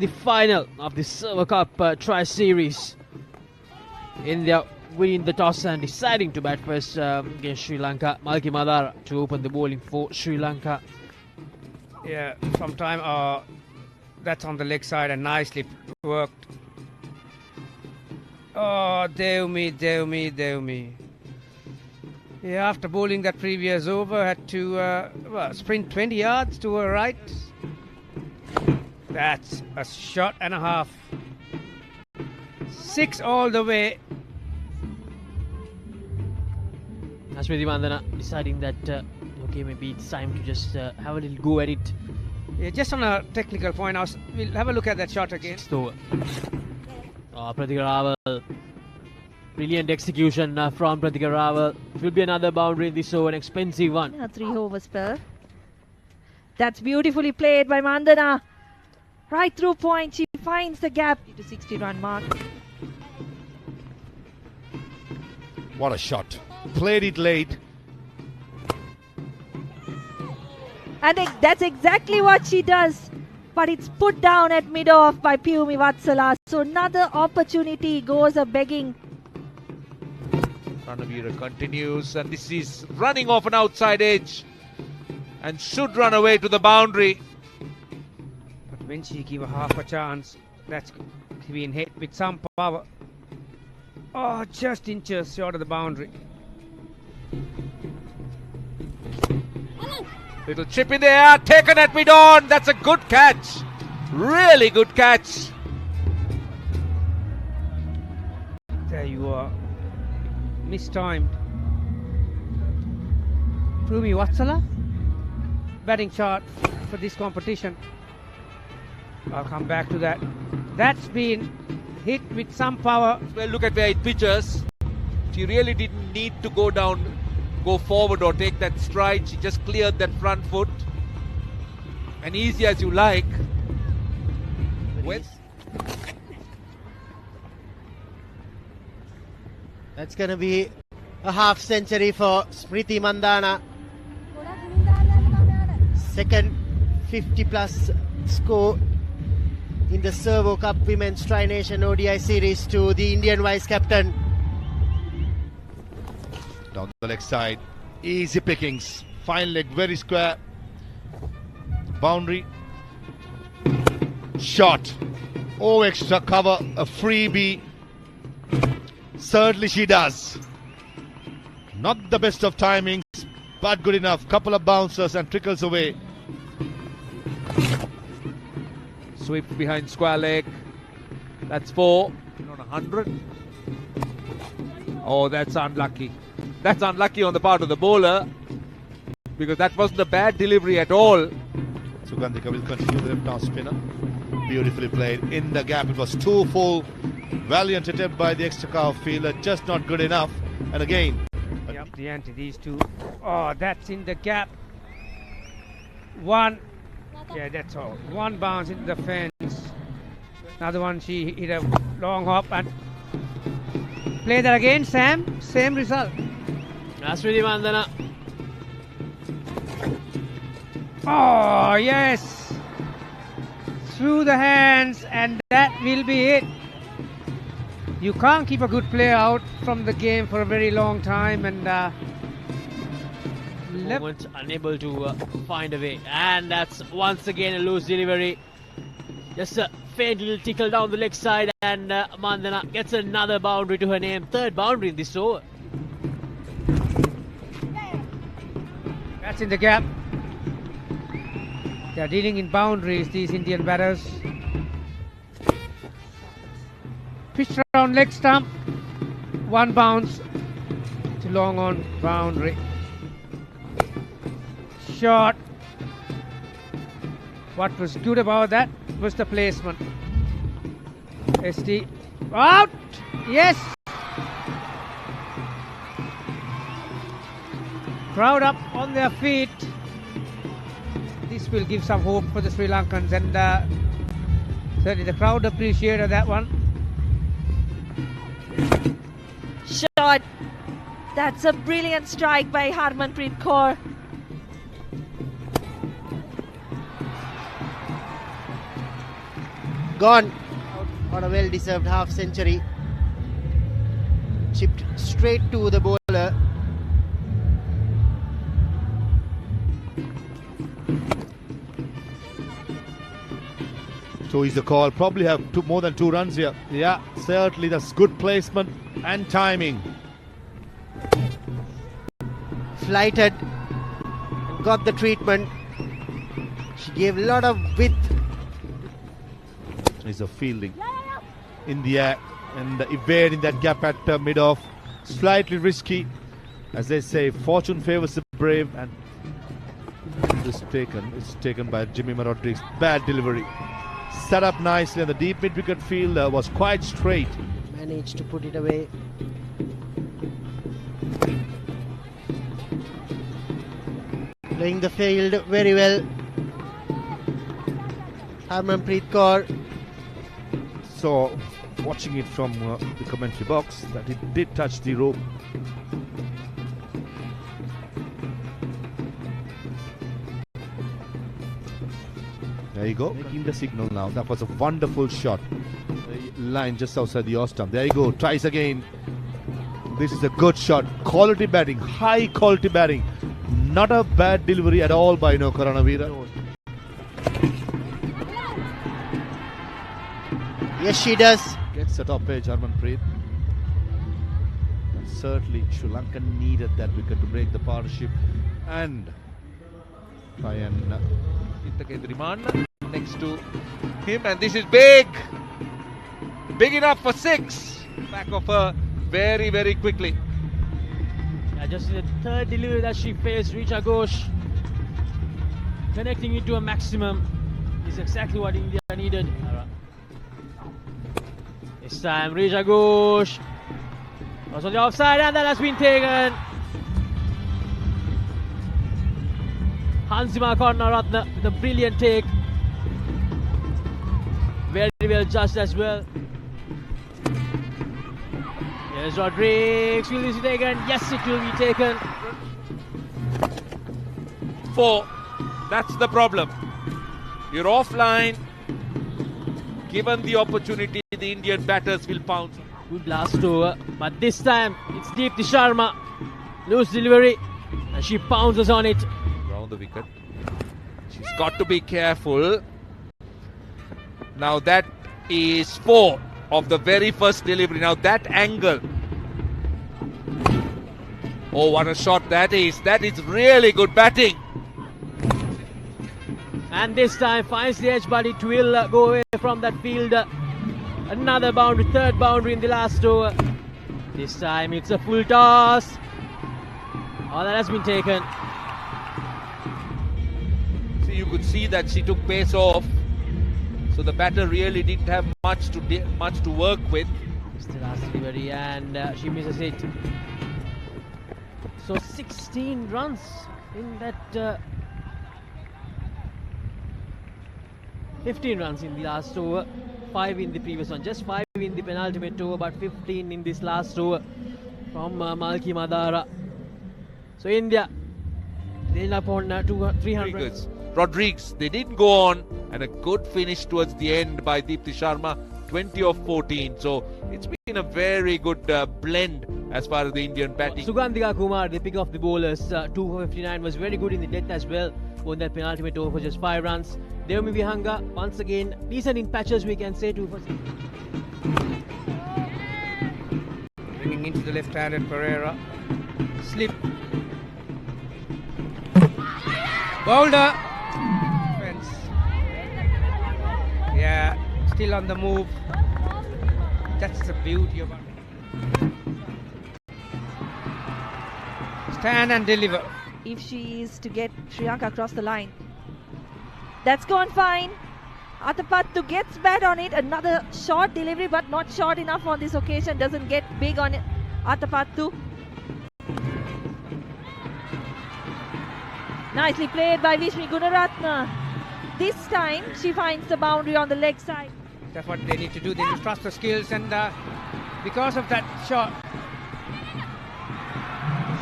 the final of the Silver Cup Tri-Series. India winning the toss and deciding to bat first against Sri Lanka. Malki Madara to open the bowling for Sri Lanka. Yeah, from time that's on the leg side and nicely worked. Oh, Dev me. Yeah, after bowling that previous over, had to sprint 20 yards to her right. That's a shot and a half. 6 all the way. Smriti Mandhana deciding that okay, maybe it's time to just have a little go at it. Yeah, just on a technical point, we'll have a look at that shot again. So, Pratika Rawal. Brilliant execution from Pratika Rawal. It will be another boundary in this over, an expensive one. A 3-over spell. That's beautifully played by Mandhana. Right through point, she finds the gap to 60-run mark. What a shot. Played it late. And that's exactly what she does. But it's put down at mid-off by Piyumi Vatsala. So another opportunity goes a-begging. Ranavira continues, and this is running off an outside edge and should run away to the boundary. But when she give a half a chance, that's been hit with some power. Oh, just inches short of the boundary. Little chip in the air, taken at mid-on. That's a good catch. Really good catch. There you are. Mistimed. Piyumi Vatsala. Batting chart for this competition. I'll come back to that. That's been hit with some power. Well, look at where it pitches. She really didn't need to go forward or take that stride. She just cleared that front foot. And easy as you like. That's going to be a half century for Smriti Mandhana. Second 50 plus score in the Servo Cup Women's Tri-Nation ODI Series to the Indian vice captain. Down the leg side, easy pickings, fine leg, very square, boundary, shot, extra cover, a freebie, certainly she does. Not the best of timings, but good enough, couple of bouncers and trickles away. Sweep behind square leg. That's 4, not 100. Oh, that's unlucky. That's unlucky on the part of the bowler, because that wasn't a bad delivery at all. Sugandhika will continue the left arm spinner. Beautifully played in the gap. It was too full. Valiant attempt by the extra cover fielder, just not good enough. And again, Yep, the ante, these two. Oh, that's in the gap. One. Yeah, that's all. One bounce into the fence. Another one, she hit a long hop and play that again, Sam. Same result. Smriti Mandhana. Oh, yes. Through the hands, and that will be it. You can't keep a good player out from the game for a very long time, and Moment unable to find a way, and that's once again a loose delivery. Just a faint little tickle down the leg side, and Mandhana gets another boundary to her name. Third boundary in this over. that's in the gap. They are dealing in boundaries, these Indian batters. Pitch round leg stump. One bounce to long on boundary. Shot. What was good about that was the placement. ST out. Yes. Crowd up on their feet. This will give some hope for the Sri Lankans, and certainly the crowd appreciated that one. Shot. That's a brilliant strike by Harmanpreet Kaur. gone on a well-deserved half century. Chipped straight to the bowler. So is the call. Probably have more than 2 runs here. Yeah, certainly that's good placement and timing. Flighted. Got the treatment. She gave a lot of width. Is a fielding in the air and evade in that gap at mid-off. Slightly risky. As they say, fortune favours the brave, and it's taken by Jimmy Rodriguez. Bad delivery. Set up nicely, and the deep mid-wicket field was quite straight. Managed to put it away. Playing the field very well. Harmanpreet Kaur. So, watching it from the commentary box, that it did touch the rope. There you go, making the signal now. That was a wonderful shot. The line just outside the off stump. There you go, tries again. This is a good shot. Quality batting, high quality batting. Not a bad delivery at all by Karanavira. Yes, she does. Gets the top edge, Harmanpreet. Certainly, Sri Lanka needed that wicket to break the partnership and try and hit the Kedriman next to him, and this is big enough for 6. Back of her very, very quickly. Yeah, just in the third delivery that she faced, Richa Ghosh connecting it to a maximum is exactly what India needed. This time Richa Ghosh was on the offside, and that has been taken. Hansima Karnaratne with a brilliant take. Very well judged as well. Here's Rodriguez. Will this be taken? Yes, it will be taken. 4. That's the problem. You're offline. Given the opportunity, the Indian batters will pounce. Good blast over, but this time it's Deepti Sharma. Loose delivery, and she pounces on it. Round the wicket. She's got to be careful. Now that is 4 of the very first delivery. Now that angle. Oh, what a shot that is. That is really good batting. And this time finds the edge, but it will go away from that field. Another boundary, third boundary in the last over. This time it's a full toss. Oh, that has been taken. See, you could see that she took pace off. So the batter really didn't have much to work with. It's the last delivery, and she misses it. So 16 runs in that 15 runs in the last over, 5 in the previous one, just 5 in the penultimate over, but 15 in this last over from Malki Madara. So India, they end up on 300. Rodriguez, they didn't go on, and a good finish towards the end by Deepti Sharma, 20 of 14. So it's been a very good blend as far as the Indian batting. Sugandhika Kumar, the pick of the bowlers, 2 for 59, was very good in the death as well. Won that penultimate over for just 5 runs. Devami Vihanga, once again, decent in patches, we can say, 2 for 6. Bringing into the left-handed Pereira. Slip. Bowler. Fence. Yeah, still on the move. That's the beauty of it. Stand and deliver. If she is to get Sri Lanka across the line. That's gone fine. Atapattu gets bat on it. Another short delivery, but not short enough on this occasion. Doesn't get big on it. Atapattu. Nicely played by Vishmi Gunaratne. This time she finds the boundary on the leg side. That's what they need to do. They need to trust the skills, and because of that shot,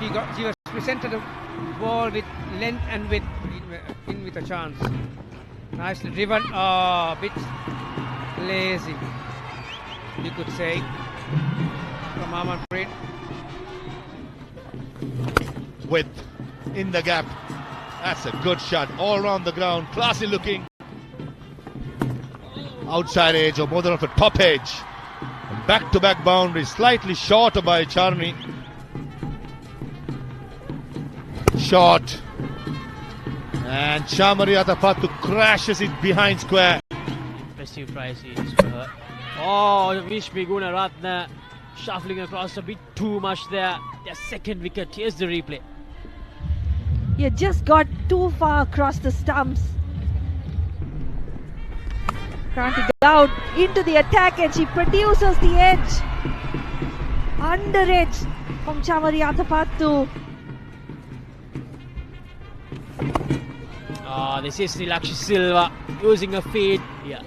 she was presented a ball with length and width in with a chance. Nicely driven. Bit lazy, you could say, from Amanpreet. Width in the gap. That's a good shot. All around the ground. Classy looking. Outside edge or more than off the top edge. Back-to-back boundary. Slightly shorter by Charni. Shot. And Chamari Atapattu crashes it behind square. Impressive try scenes for her. Oh, Vishmi Gunaratne shuffling across a bit too much there. Their second wicket. Here's the replay. You just got too far across the stumps. Kranti down into the attack and she produces the edge. Under edge from Chamari Atapattu. This is Nilakshi Silva using a feed. Yeah,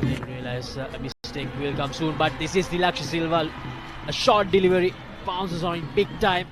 didn't realize a mistake will come soon, but this is Nilakshi Silva. A short delivery, bounces on it big time.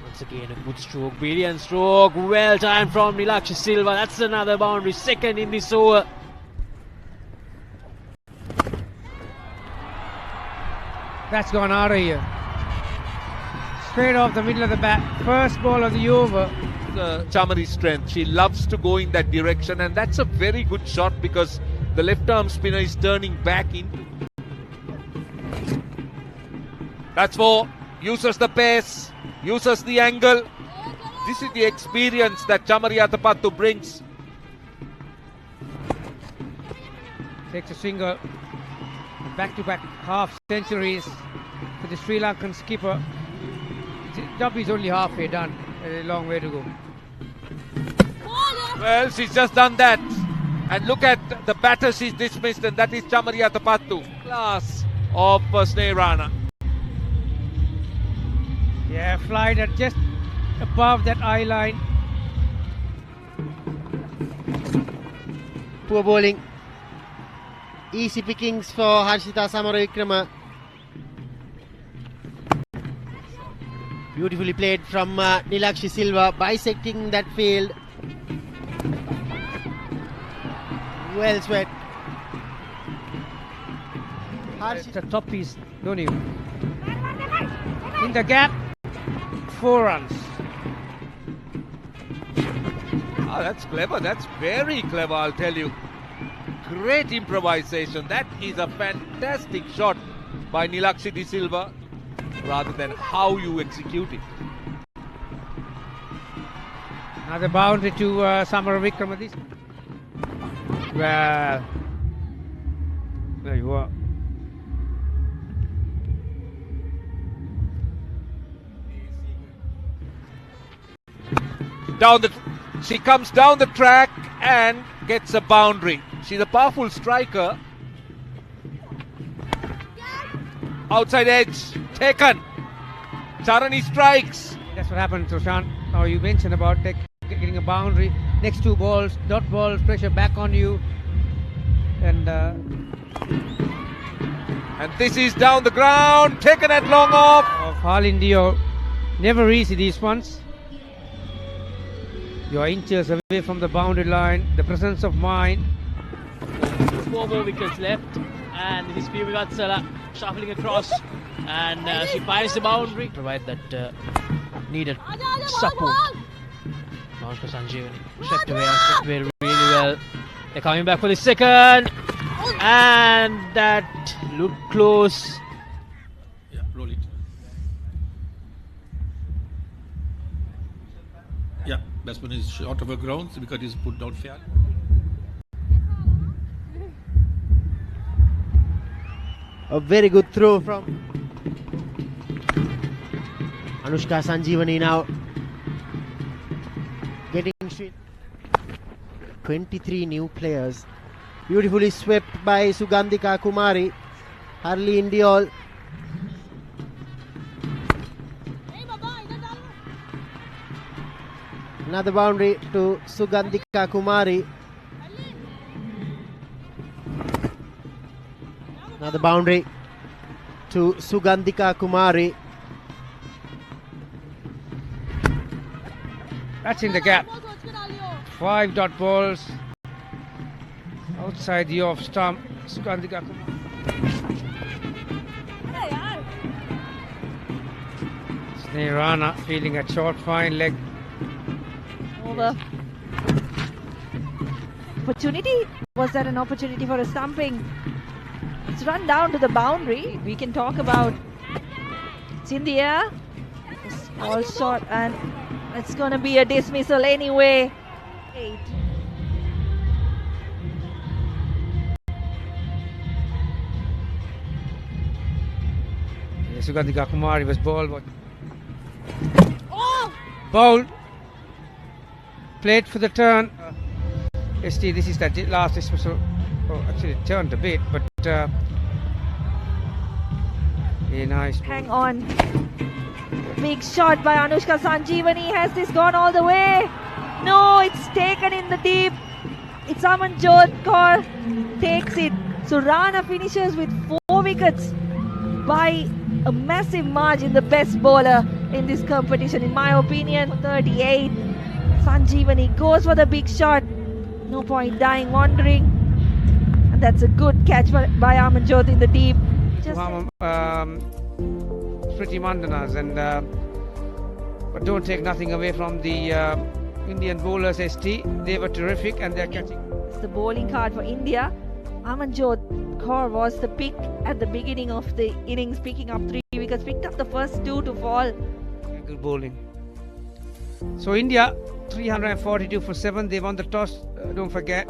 Once again, a good stroke, brilliant stroke, well timed from Nilakshi Silva. That's another boundary, second in this over. That's gone out of here. Straight off the middle of the bat. First ball of the over. Chamari's strength. She loves to go in that direction, and that's a very good shot because the left arm spinner is turning back in. That's four. Uses the pace, uses the angle. This is the experience that Chamari Atapattu brings. Takes a single. Back-to-back half centuries for the Sri Lankan skipper. The job is only halfway done. A long way to go. Well, she's just done that. And look at the batter she's dismissed, and that is Chamari Atapattu. Class of Sneh Rana. Yeah, flight at just above that eye line. Poor bowling. Easy pickings for Harshita Samaravikrama. Beautifully played from Nilakshi Silva, bisecting that field. Well swept. It's a top piece, don't you? In the gap, 4 runs. Oh, that's clever. That's very clever, I'll tell you. Great improvisation. That is a fantastic shot by Nilakshi De Silva, rather than how you execute it. Another boundary to Samaravikrama. Well, there you are. She comes down the track and gets a boundary. She's a powerful striker. Outside edge, taken. Charani strikes. That's what happened to Shan. Now you mentioned about getting a boundary. Next 2 balls, dot balls, pressure back on you. And this is down the ground, taken at long off. Of Halindio. Never easy these ones. You are inches away from the boundary line. The presence of mind. 4 more wickets left, and this is Vivatsala shuffling across, and she finds the boundary. Provide that needed support. Anushka Sanjeevani swept away really well. They're coming back for the second, and that looked close. Yeah, roll it. Yeah, batsman is short of a ground because he's put down fair. A very good throw from Anushka Sanjeevani now getting 23 new players. Beautifully swept by Sugandhika Kumari. Harley Indiol. Another boundary to Sugandhika Kumari. Another boundary to Sugandhika Kumari. That's in the gap. 5 dot balls. outside the off stump. Sugandhika Kumar. Rana feeling a short fine leg. Over. Opportunity? Was that an opportunity for a stumping? It's run down to the boundary. We can talk about. It's in the air. It's all short, and it's going to be a dismissal anyway. 8. Sugandhika Kumari was bowled. Bowled. Played for the turn. ST, this is the last dismissal. Oh, actually it turned a bit, but yeah, nice. Hang on. Big shot by Anushka Sanjeevani. Has this gone all the way? No, it's taken in the deep. It's Amanjot Kaur takes it. So Rana finishes with 4 wickets by a massive margin, the best bowler in this competition, in my opinion. 38. Sanjeevani goes for the big shot. No point dying wandering. And that's a good catch by Amanjot in the deep. Pretty Mandanas, and but don't take nothing away from the Indian bowlers. ST, they were terrific, and they're catching. It's the bowling card for India. Amanjot Kaur was the pick at the beginning of the innings, picking up 3 wickets, picked up the first 2 to fall. Good bowling. So India 342 for 7. They won the toss. Don't forget.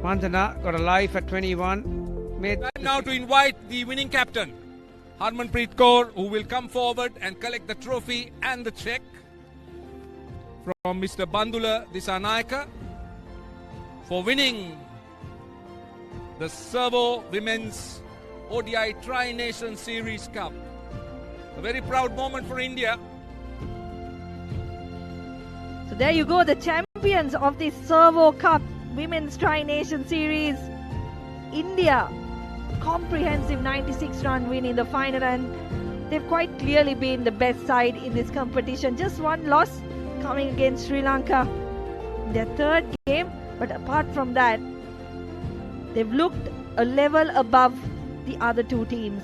Mandana got a life at 21. Made Now to invite the winning captain, Harmanpreet Kaur, who will come forward and collect the trophy and the cheque from Mr. Bandula Disanayaka for winning the Servo Women's ODI Tri-Nation Series Cup. A very proud moment for India. So there you go, the champions of the Servo Cup Women's Tri-Nation Series. India, comprehensive 96-run win in the final, and they've quite clearly been the best side in this competition. Just one loss coming against Sri Lanka in their 3rd game, but apart from that, they've looked a level above the other 2 teams.